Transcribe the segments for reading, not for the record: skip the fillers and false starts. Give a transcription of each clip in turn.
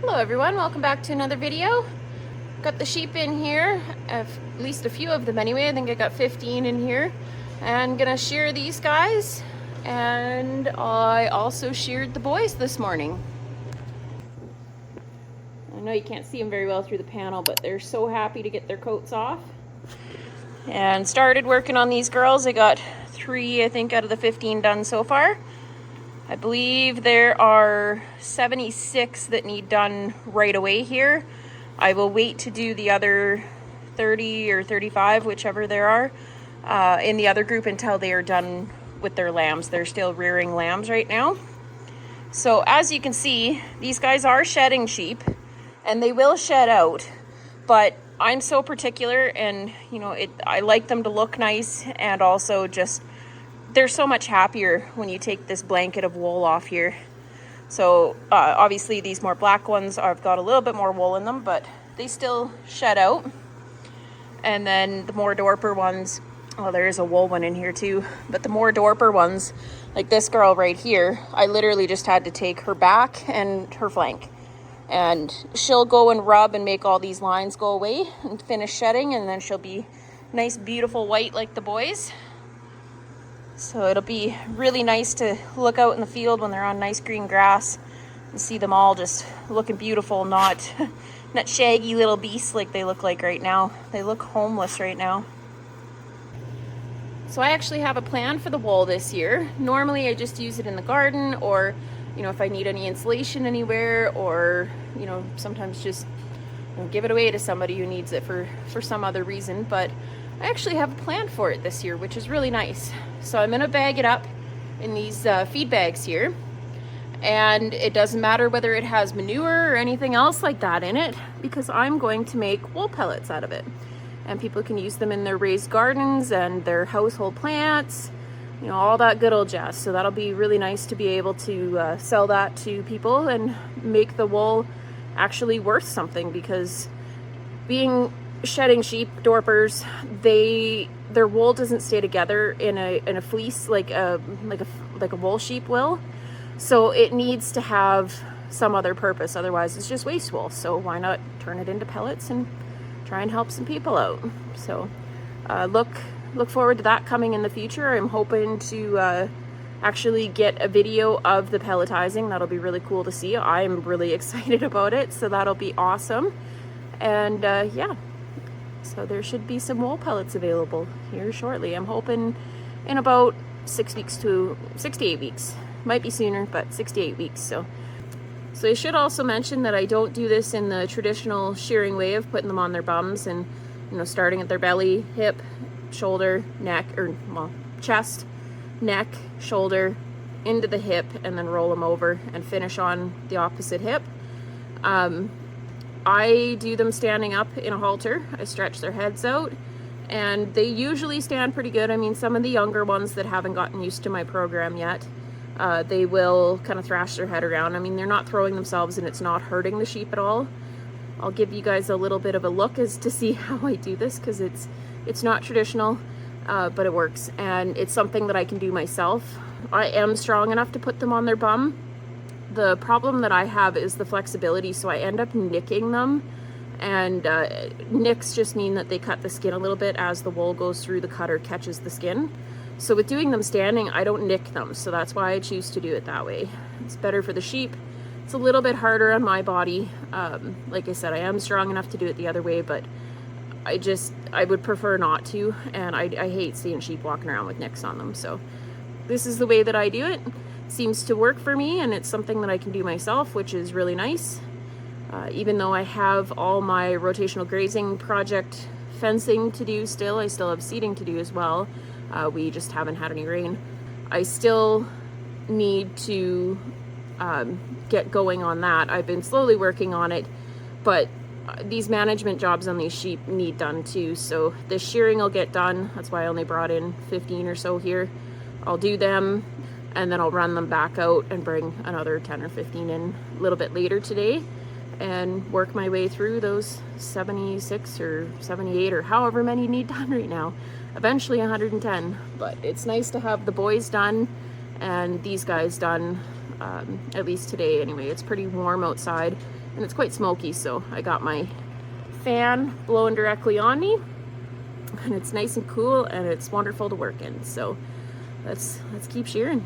Hello everyone, welcome back to another video. Got the sheep in here, at least a few of them anyway. I think I got 15 in here. And gonna shear these guys. And I also sheared the boys this morning. I know you can't see them very well through the panel, but they're so happy to get their coats off. And started working on these girls. I got 3, I think, out of the 15 done so far. I believe there are 76 that need done right away here. I will wait to do the other 30 or 35, whichever there are, in the other group until they are done with their lambs. They're still rearing lambs right now. So as you can see, these guys are shedding sheep and they will shed out, but I'm so particular, and you know, I like them to look nice, and also just they're so much happier when you take this blanket of wool off here. So obviously these more black ones have got a little bit more wool in them, but they still shed out. And then the more dorper ones, well, there is a wool one in here too, but the more dorper ones, like this girl right here, I literally just had to take her back and her flank, and she'll go and rub and make all these lines go away and finish shedding, and then she'll be nice beautiful white like the boys. So it'll be really nice to look out in the field when they're on nice green grass and see them all just looking beautiful, not shaggy little beasts like they look like right now. They look homeless right now. So I actually have a plan for the wool this year. Normally I just use it in the garden, or you know, if I need any insulation anywhere, or you know, sometimes just give it away to somebody who needs it for some other reason. But I actually have a plan for it this year, which is really nice. So I'm gonna bag it up in these feed bags here, and it doesn't matter whether it has manure or anything else like that in it, because I'm going to make wool pellets out of it, and people can use them in their raised gardens and their household plants, you know, all that good old jazz. So that'll be really nice to be able to sell that to people and make the wool actually worth something, because being shedding sheep, dorpers, their wool doesn't stay together in a fleece like a wool sheep will. So it needs to have some other purpose, otherwise it's just waste wool. So why not turn it into pellets and try and help some people out? So look forward to that coming in the future. I'm hoping to actually get a video of the pelletizing. That'll be really cool to see. I'm really excited about it, so that'll be awesome. And yeah, so there should be some wool pellets available here shortly. I'm hoping in about 6 weeks to 6 to 8 weeks. Might be sooner, but 6 to 8 weeks. So I should also mention that I don't do this in the traditional shearing way of putting them on their bums and, you know, starting at their belly, hip, shoulder, neck, or well, chest, neck, shoulder, into the hip, and then roll them over and finish on the opposite hip. I do them standing up in a halter. I stretch their heads out, and they usually stand pretty good. I mean, some of the younger ones that haven't gotten used to my program yet, they will kind of thrash their head around. I mean, they're not throwing themselves, and it's not hurting the sheep at all. I'll give you guys a little bit of a look as to see how I do this, because it's not traditional, but it works, and it's something that I can do myself. I am strong enough to put them on their bum. The problem that I have is the flexibility, so I end up nicking them, and nicks just mean that they cut the skin a little bit as the wool goes through the cutter, catches the skin. So with doing them standing, I don't nick them, so that's why I choose to do it that way. It's better for the sheep. It's a little bit harder on my body. Like I said, I am strong enough to do it the other way, but I would prefer not to, and I hate seeing sheep walking around with nicks on them. So this is the way that I do it. Seems to work for me, and it's something that I can do myself, which is really nice. Even though I have all my rotational grazing project fencing to do still, I still have seeding to do as well. We just haven't had any rain. I still need to get going on that. I've been slowly working on it, but these management jobs on these sheep need done too. So the shearing will get done. That's why I only brought in 15 or so here. I'll do them, and then I'll run them back out and bring another 10 or 15 in a little bit later today, and work my way through those 76 or 78 or however many need done right now. Eventually 110, but it's nice to have the boys done and these guys done, at least today anyway. It's pretty warm outside, and it's quite smoky, so I got my fan blowing directly on me, and it's nice and cool, and it's wonderful to work in. So let's keep shearing.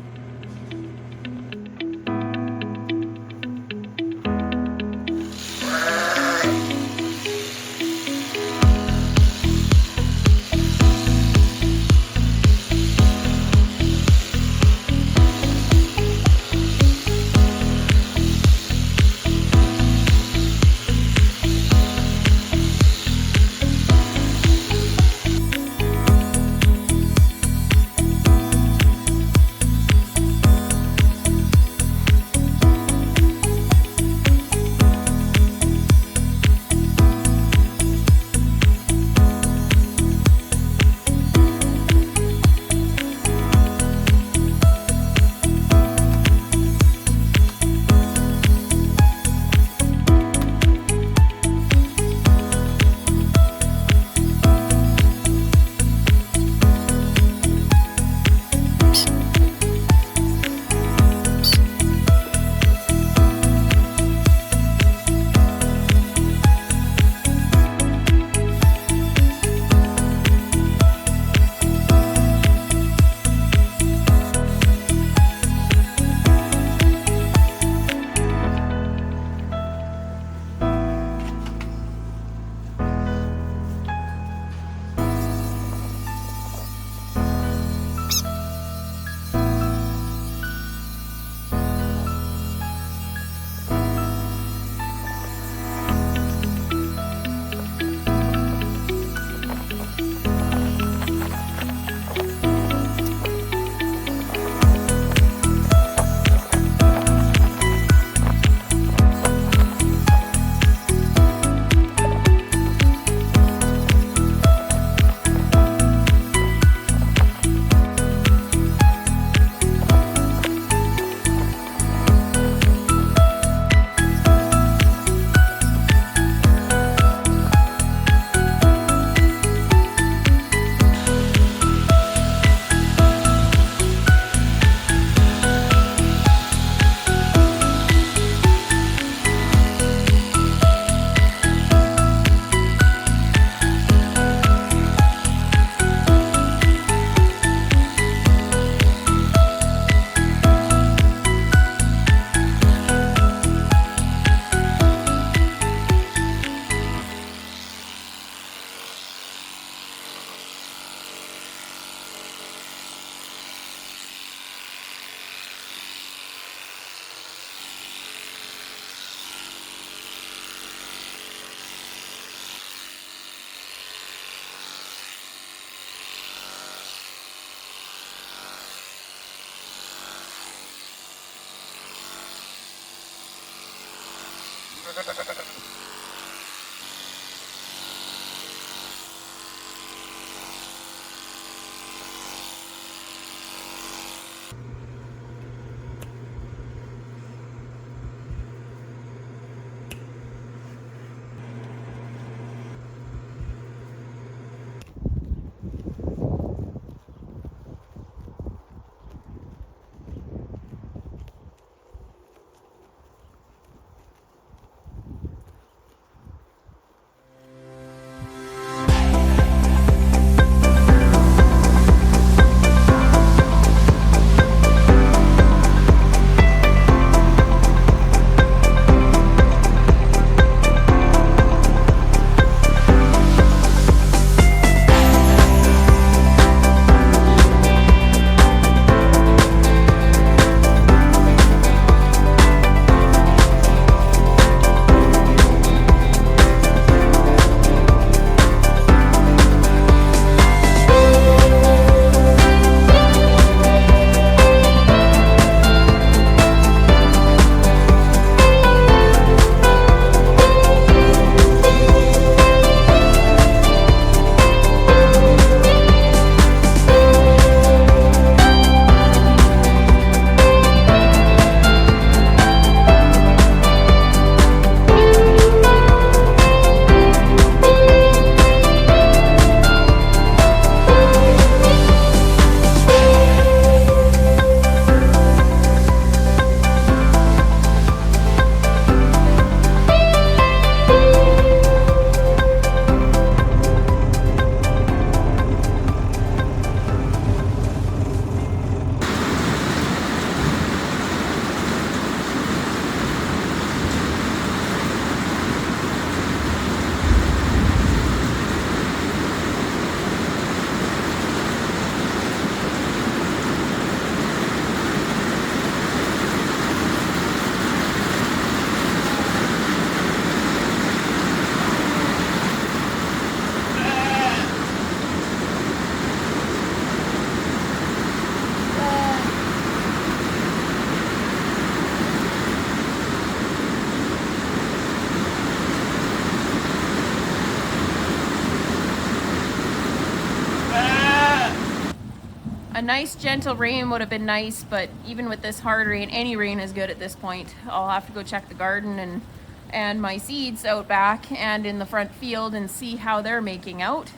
A nice gentle rain would have been nice, but even with this hard rain, any rain is good at this point. I'll have to go check the garden and my seeds out back and in the front field and see how they're making out.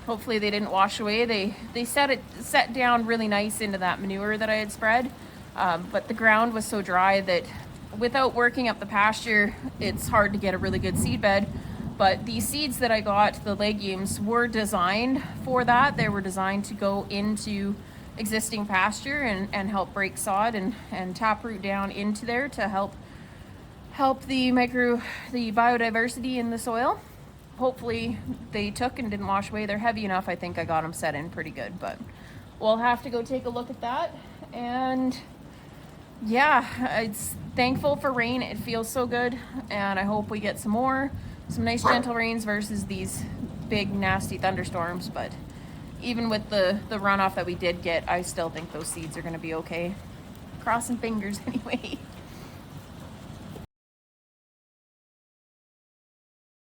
Hopefully they didn't wash away. They set down really nice into that manure that I had spread, but the ground was so dry that without working up the pasture, it's hard to get a really good seed bed. But these seeds that I got, the legumes, were designed for that. They were designed to go into existing pasture and help break sod and taproot down into there to help the biodiversity in the soil. Hopefully they took and didn't wash away. They're heavy enough. I think I got them set in pretty good, but we'll have to go take a look at that. And yeah, it's thankful for rain. It feels so good, and I hope we get some nice gentle rains versus these big nasty thunderstorms. But even with the runoff that we did get, I still think those seeds are going to be okay. Crossing fingers anyway.